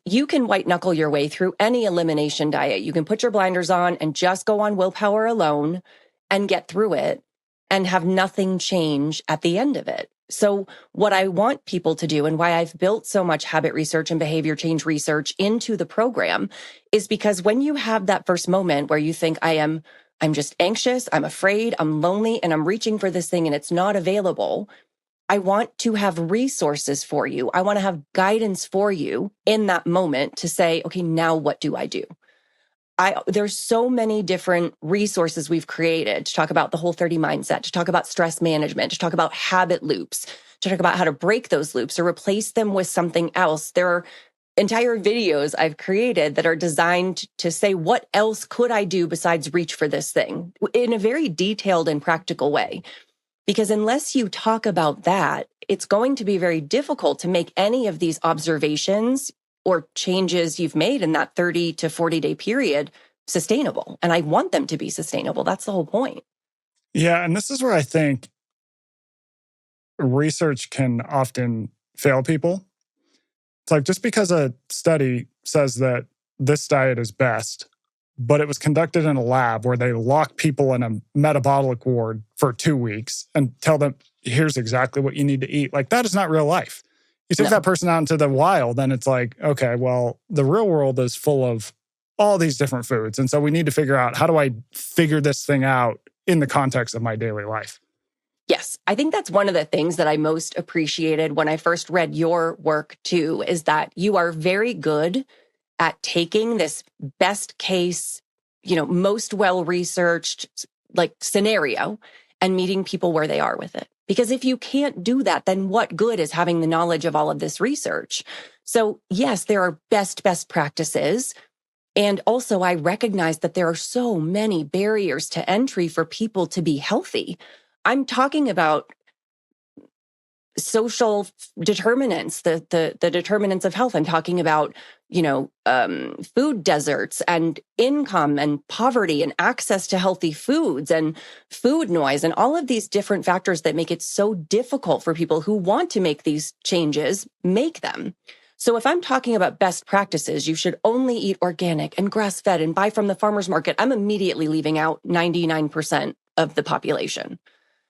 you can white knuckle your way through any elimination diet. You can put your blinders on and just go on willpower alone and get through it and have nothing change at the end of it. So what I want people to do, and why I've built so much habit research and behavior change research into the program, is because when you have that first moment where you think I'm just anxious, I'm afraid, I'm lonely, and I'm reaching for this thing and it's not available, I want to have resources for you. I want to have guidance for you in that moment to say, okay, now what do I do? There's so many different resources we've created to talk about the Whole30 mindset, to talk about stress management, to talk about habit loops, to talk about how to break those loops or replace them with something else. There are entire videos I've created that are designed to say, what else could I do besides reach for this thing in a very detailed and practical way? Because unless you talk about that, it's going to be very difficult to make any of these observations or changes you've made in that 30 to 40-day period sustainable. And I want them to be sustainable. That's the whole point. Yeah, and this is where I think research can often fail people. It's like, just because a study says that this diet is best, but it was conducted in a lab where they lock people in a metabolic ward for 2 weeks and tell them, here's exactly what you need to eat. Like, that is not real life. You take that person out into the wild, and it's like, okay, well, the real world is full of all these different foods. And so we need to figure out, how do I figure this thing out in the context of my daily life? Yes, I think that's one of the things that I most appreciated when I first read your work too, is that you are very good at taking this best case, most well-researched scenario and meeting people where they are with it. Because if you can't do that, then what good is having the knowledge of all of this research? So yes, there are best practices. And also I recognize that there are so many barriers to entry for people to be healthy. I'm talking about social determinants, the determinants of health. I'm talking about, food deserts and income and poverty and access to healthy foods and food noise and all of these different factors that make it so difficult for people who want to make these changes, make them. So if I'm talking about best practices, you should only eat organic and grass-fed and buy from the farmer's market, I'm immediately leaving out 99% of the population.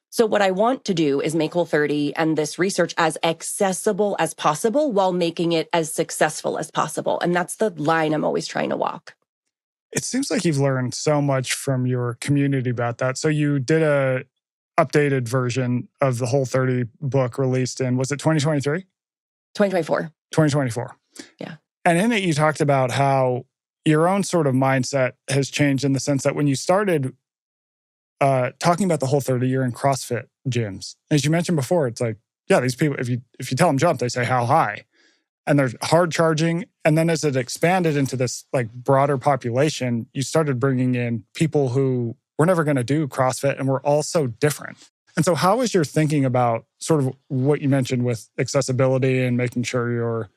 So what I want to do is make Whole30 and this research as accessible as possible while making it as successful as possible. And that's the line I'm always trying to walk. It seems like you've learned so much from your community about that. So you did a updated version of the Whole30 book released in, was it 2023? 2024. 2024. Yeah. And in it, you talked about how your own sort of mindset has changed in the sense that when you started talking about the Whole30, you're in CrossFit gyms. As you mentioned before, it's like, yeah, these people, if you tell them jump, they say how high. And they're hard charging. And then as it expanded into this like broader population, you started bringing in people who were never going to do CrossFit and were all so different. And so how is your thinking about sort of what you mentioned with accessibility and making sure you're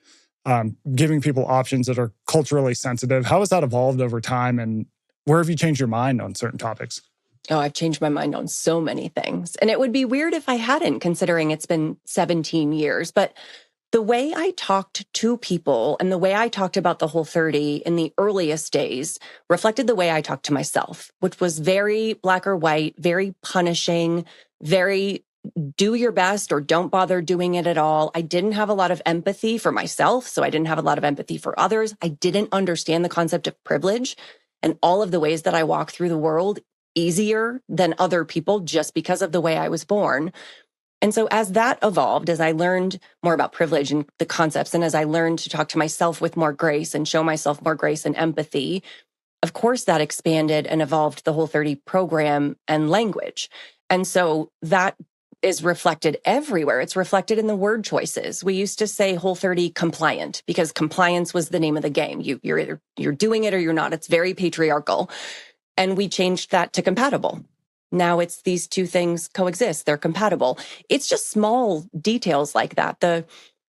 giving people options that are culturally sensitive? How has that evolved over time? And where have you changed your mind on certain topics? Oh, I've changed my mind on so many things. And it would be weird if I hadn't, considering it's been 17 years. But the way I talked to people and the way I talked about the Whole30 in the earliest days reflected the way I talked to myself, which was very black or white, very punishing, very do your best or don't bother doing it at all. I didn't have a lot of empathy for myself, so I didn't have a lot of empathy for others. I didn't understand the concept of privilege and all of the ways that I walk through the world easier than other people just because of the way I was born. And so as that evolved, as I learned more about privilege and the concepts, and as I learned to talk to myself with more grace and show myself more grace and empathy, of course that expanded and evolved the Whole30 program and language. And so that is reflected everywhere. It's reflected in the word choices. We used to say Whole30 compliant because compliance was the name of the game. You're doing it or you're not. It's very patriarchal. And we changed that to compatible. Now it's these two things coexist. They're compatible. It's just small details like that. The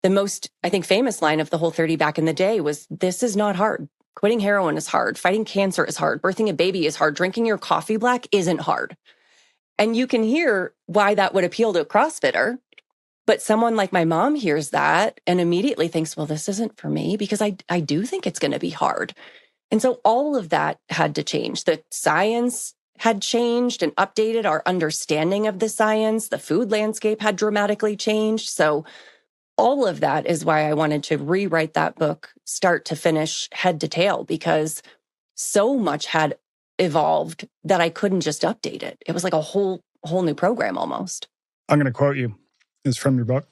most, I think, famous line of the Whole30 back in the day was, this is not hard. Quitting heroin is hard. Fighting cancer is hard. Birthing a baby is hard. Drinking your coffee black isn't hard. And you can hear why that would appeal to a CrossFitter. But someone like my mom hears that and immediately thinks, well, this isn't for me because I do think it's going to be hard. And so all of that had to change. The science had changed and updated our understanding of the science. The food landscape had dramatically changed. So all of that is why I wanted to rewrite that book, start to finish, head to tail, because so much had evolved that I couldn't just update it. It was like a whole new program almost. I'm going to quote you. It's from your book,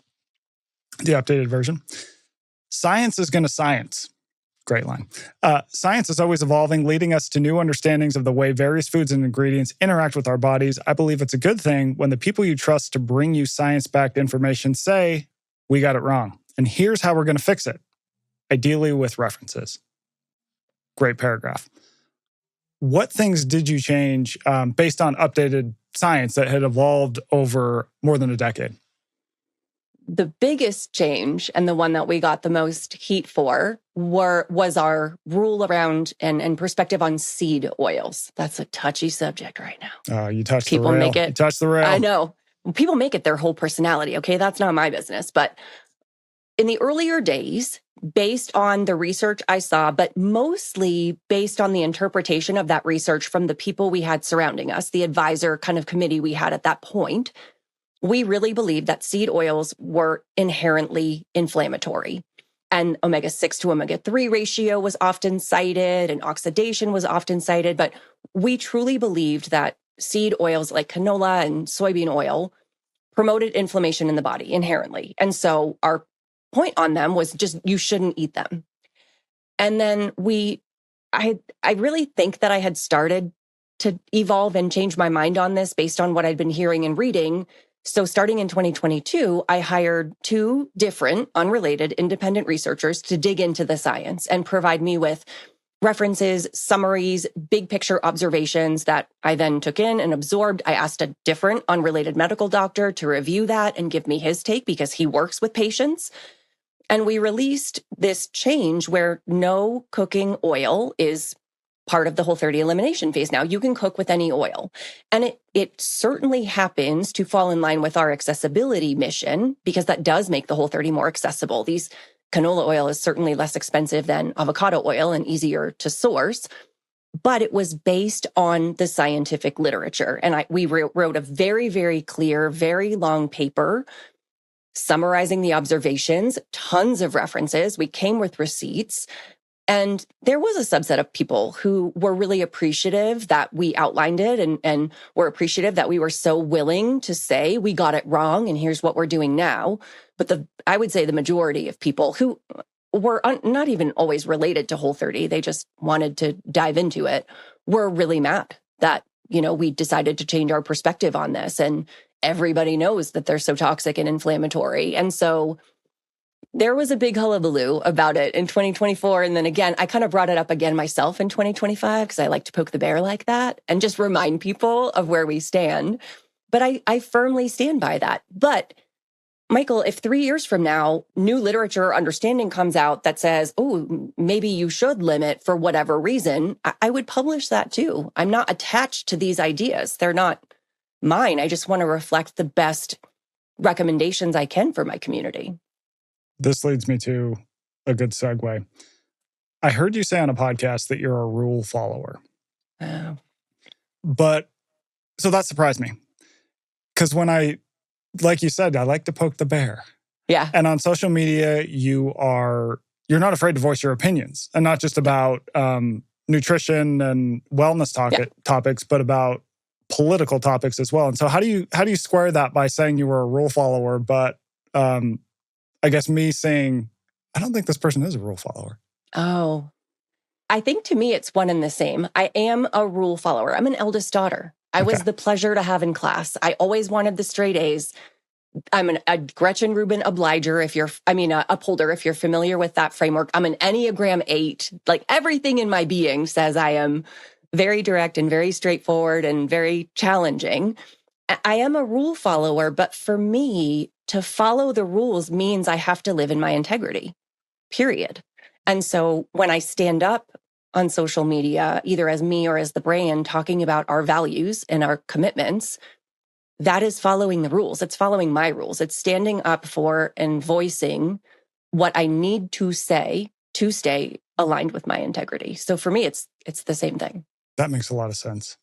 the updated version. Science is going to science. Great line. Science is always evolving, leading us to new understandings of the way various foods and ingredients interact with our bodies. I believe it's a good thing when the people you trust to bring you science-backed information say, we got it wrong. And here's how we're going to fix it. Ideally with references. Great paragraph. What things did you change based on updated science that had evolved over more than a decade? The biggest change, and the one that we got the most heat for, was our rule around and perspective on seed oils. That's a touchy subject right now. You touched People the rail. make it. You touched the rail. I know. People make it their whole personality. Okay, that's not my business. But in the earlier days, based on the research I saw, but mostly based on the interpretation of that research from the people we had surrounding us, the advisor kind of committee we had at that point, we really believed that seed oils were inherently inflammatory. And omega-6 to omega-3 ratio was often cited and oxidation was often cited. But we truly believed that seed oils like canola and soybean oil promoted inflammation in the body inherently. And so our point on them was just you shouldn't eat them. And then I really think that I had started to evolve and change my mind on this based on what I'd been hearing and reading. So starting in 2022, I hired 2 different, unrelated, independent researchers to dig into the science and provide me with references, summaries, big picture observations that I then took in and absorbed. I asked a different, unrelated medical doctor to review that and give me his take because he works with patients. And we released this change where no cooking oil is part of the Whole30 elimination phase now. You can cook with any oil. And it certainly happens to fall in line with our accessibility mission because that does make the Whole30 more accessible. These canola oil is certainly less expensive than avocado oil and easier to source. But it was based on the scientific literature. And we wrote a very, very clear, very long paper summarizing the observations, tons of references. We came with receipts. And there was a subset of people who were really appreciative that we outlined it and were appreciative that we were so willing to say we got it wrong and here's what we're doing now. But I would say the majority of people who were not even always related to Whole30, they just wanted to dive into it, were really mad that, we decided to change our perspective on this. And everybody knows that they're so toxic and inflammatory. And so there was a big hullabaloo about it in 2024. And then again, I kind of brought it up again myself in 2025 because I like to poke the bear like that and just remind people of where we stand. But I firmly stand by that. But Michael, if 3 years from now, new literature or understanding comes out that says, oh, maybe you should limit for whatever reason, I would publish that too. I'm not attached to these ideas. They're not mine. I just want to reflect the best recommendations I can for my community. This leads me to a good segue. I heard you say on a podcast that you're a rule follower. Oh. But, so that surprised me. Because like you said, I like to poke the bear. Yeah. And on social media, you're not afraid to voice your opinions. And not just about nutrition and wellness topics, but about political topics as well. And so how do you square that by saying you were a rule follower, but I guess me saying, I don't think this person is a rule follower. Oh, I think to me, it's one and the same. I am a rule follower. I'm an eldest daughter. I was the pleasure to have in class. I always wanted the straight A's. I'm a Gretchen Rubin obliger, upholder, if you're familiar with that framework. I'm an Enneagram 8. Like everything in my being says I am very direct and very straightforward and very challenging. I am a rule follower, but for me, to follow the rules means I have to live in my integrity, period. And so when I stand up on social media, either as me or as the brand, talking about our values and our commitments, that is following the rules. It's following my rules. It's standing up for and voicing what I need to say to stay aligned with my integrity. So for me, it's the same thing. That makes a lot of sense.